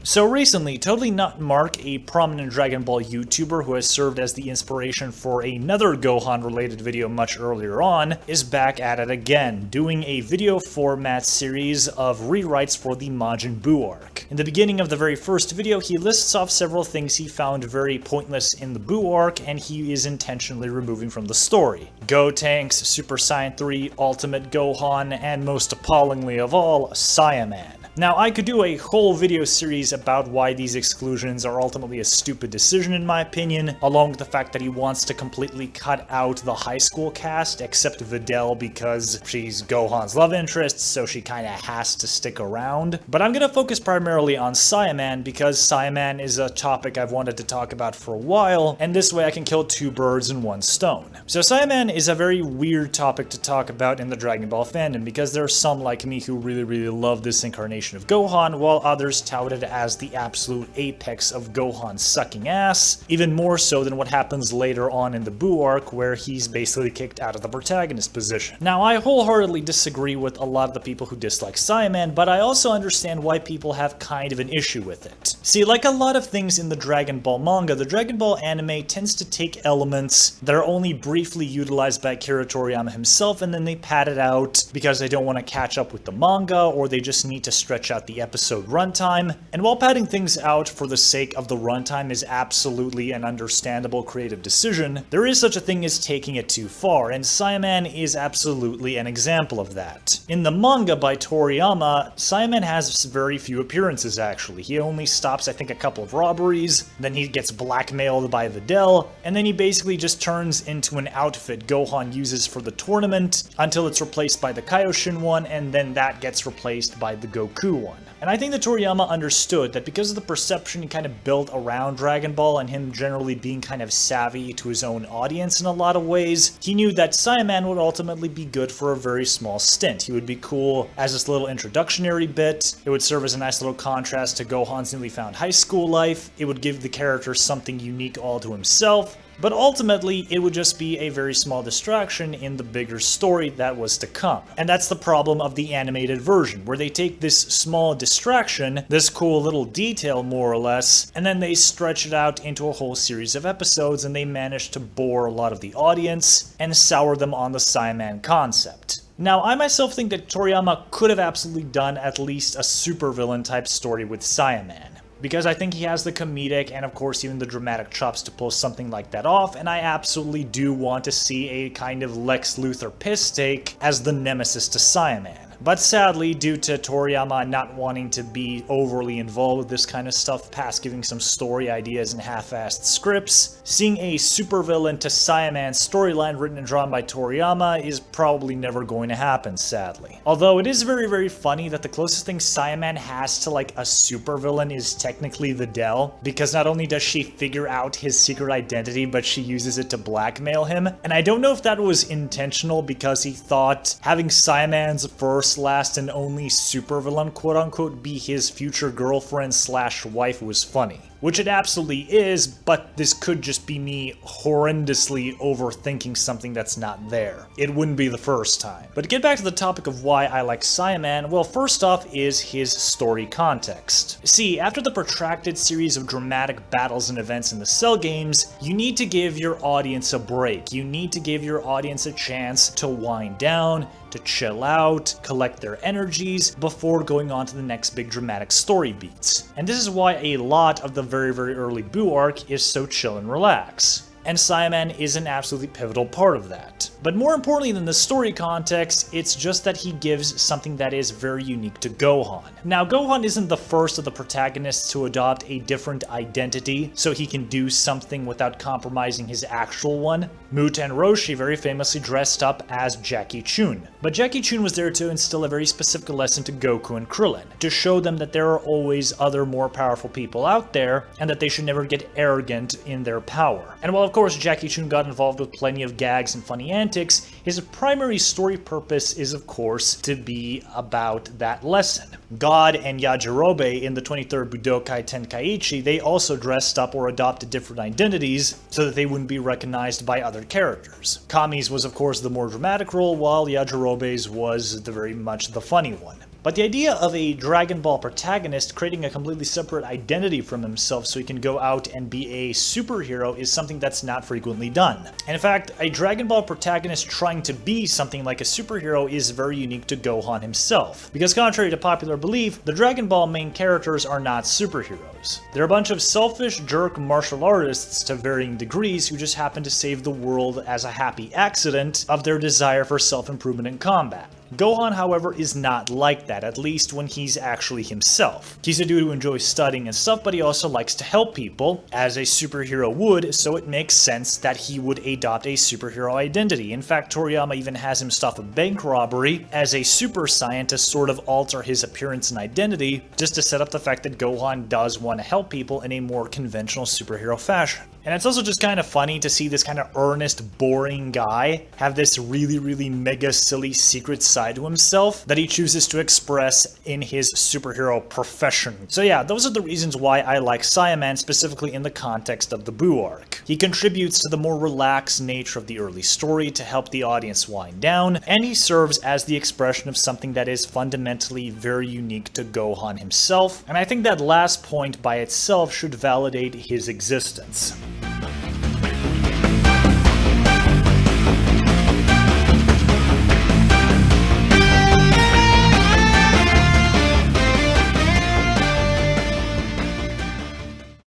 So recently, Totally Not Mark, a prominent Dragon Ball YouTuber who has served as the inspiration for another Gohan-related video much earlier on, is back at it again, doing a video format series of rewrites for the Majin Buu arc. In the beginning of the very first video, he lists off several things he found very pointless in the Buu arc, and he is intentionally removing from the story. Gotenks, Super Saiyan 3, Ultimate Gohan, and most appallingly of all, Saiyaman. Now, I could do a whole video series about why these exclusions are ultimately a stupid decision in my opinion, along with the fact that he wants to completely cut out the high school cast, except Videl because she's Gohan's love interest, so she kinda has to stick around. But I'm gonna focus primarily on Saiyaman because Saiyaman is a topic I've wanted to talk about for a while, and this way I can kill two birds in one stone. So Saiyaman is a very weird topic to talk about in the Dragon Ball fandom because there are some like me who really love this incarnation of Gohan, while others tout it as the absolute apex of Gohan sucking ass, even more so than what happens later on in the Buu arc where he's basically kicked out of the protagonist position. Now, I wholeheartedly disagree with a lot of the people who dislike Saiyaman, but I also understand why people have kind of an issue with it. See, like a lot of things in the Dragon Ball manga, the Dragon Ball anime tends to take elements that are only briefly utilized by Akira Toriyama himself, and then they pad it out because they don't want to catch up with the manga, or they just need to stretch out the episode runtime. And while padding things out for the sake of the runtime is absolutely an understandable creative decision, there is such a thing as taking it too far, and Saiyaman is absolutely an example of that. In the manga by Toriyama, Saiyaman has very few appearances actually. He only stops, I think, a couple of robberies, then he gets blackmailed by Videl, and then he basically just turns into an outfit Gohan uses for the tournament until it's replaced by the Kaioshin one, and then that gets replaced by the Goku one. And I think that Toriyama understood that because of the perception he kind of built around Dragon Ball and him generally being kind of savvy to his own audience in a lot of ways, he knew that Saiyaman would ultimately be good for a very small stint. He would be cool as this little introductionary bit, it would serve as a nice little contrast to Gohan's newly found high school life, it would give the character something unique all to himself, but ultimately, it would just be a very small distraction in the bigger story that was to come. And that's the problem of the animated version, where they take this small distraction, this cool little detail more or less, and then they stretch it out into a whole series of episodes, and they manage to bore a lot of the audience and sour them on the Saiyaman concept. Now, I myself think that Toriyama could have absolutely done at least a supervillain type story with Saiyaman, because I think he has the comedic and of course even the dramatic chops to pull something like that off, and I absolutely do want to see a kind of Lex Luthor piss take as the nemesis to Saiyaman. But sadly, due to Toriyama not wanting to be overly involved with this kind of stuff past giving some story ideas and half-assed scripts, seeing a supervillain to Saiyaman storyline written and drawn by Toriyama is probably never going to happen, sadly. Although it is very funny that the closest thing Saiyaman has to like a supervillain is technically Videl, because not only does she figure out his secret identity, but she uses it to blackmail him. And I don't know if that was intentional because he thought having Saiyaman's first, last, and only supervillain quote-unquote be his future girlfriend slash wife was funny. Which it absolutely is, but this could just be me horrendously overthinking something that's not there. It wouldn't be the first time. But to get back to the topic of why I like Saiyaman, well, first off is his story context. See, after the protracted series of dramatic battles and events in the Cell games, you need to give your audience a break. You need to give your audience a chance to wind down, to chill out, collect their energies, before going on to the next big dramatic story beats. And this is why a lot of the very early Buu arc is so chill and relax. And Saiyaman is an absolutely pivotal part of that. But more importantly than the story context, it's just that he gives something that is very unique to Gohan. Now, Gohan isn't the first of the protagonists to adopt a different identity so he can do something without compromising his actual one. Muten Roshi very famously dressed up as Jackie Chun. But Jackie Chun was there to instill a very specific lesson to Goku and Krillin, to show them that there are always other more powerful people out there, and that they should never get arrogant in their power. And while of course Jackie Chun got involved with plenty of gags and funny antics, his primary story purpose is of course to be about that lesson. God and Yajirobe in the 23rd Budokai Tenkaichi, they also dressed up or adopted different identities so that they wouldn't be recognized by other characters. Kami's was of course the more dramatic role, while Yajirobe's was the very much the funny one. But the idea of a Dragon Ball protagonist creating a completely separate identity from himself so he can go out and be a superhero is something that's not frequently done. And in fact, a Dragon Ball protagonist trying to be something like a superhero is very unique to Gohan himself. Because contrary to popular belief, the Dragon Ball main characters are not superheroes. They're a bunch of selfish jerk martial artists to varying degrees who just happen to save the world as a happy accident of their desire for self-improvement in combat. Gohan, however, is not like that, at least when he's actually himself. He's a dude who enjoys studying and stuff, but he also likes to help people, as a superhero would, so it makes sense that he would adopt a superhero identity. In fact, Toriyama even has him stop a bank robbery as a super saiyan to sort of alter his appearance and identity, just to set up the fact that Gohan does want to help people in a more conventional superhero fashion. And it's also just kind of funny to see this kind of earnest, boring guy have this really mega silly secret side to himself that he chooses to express in his superhero profession. So yeah, those are the reasons why I like Saiyaman, specifically in the context of the Buu arc. He contributes to the more relaxed nature of the early story to help the audience wind down, and he serves as the expression of something that is fundamentally very unique to Gohan himself, and I think that last point by itself should validate his existence.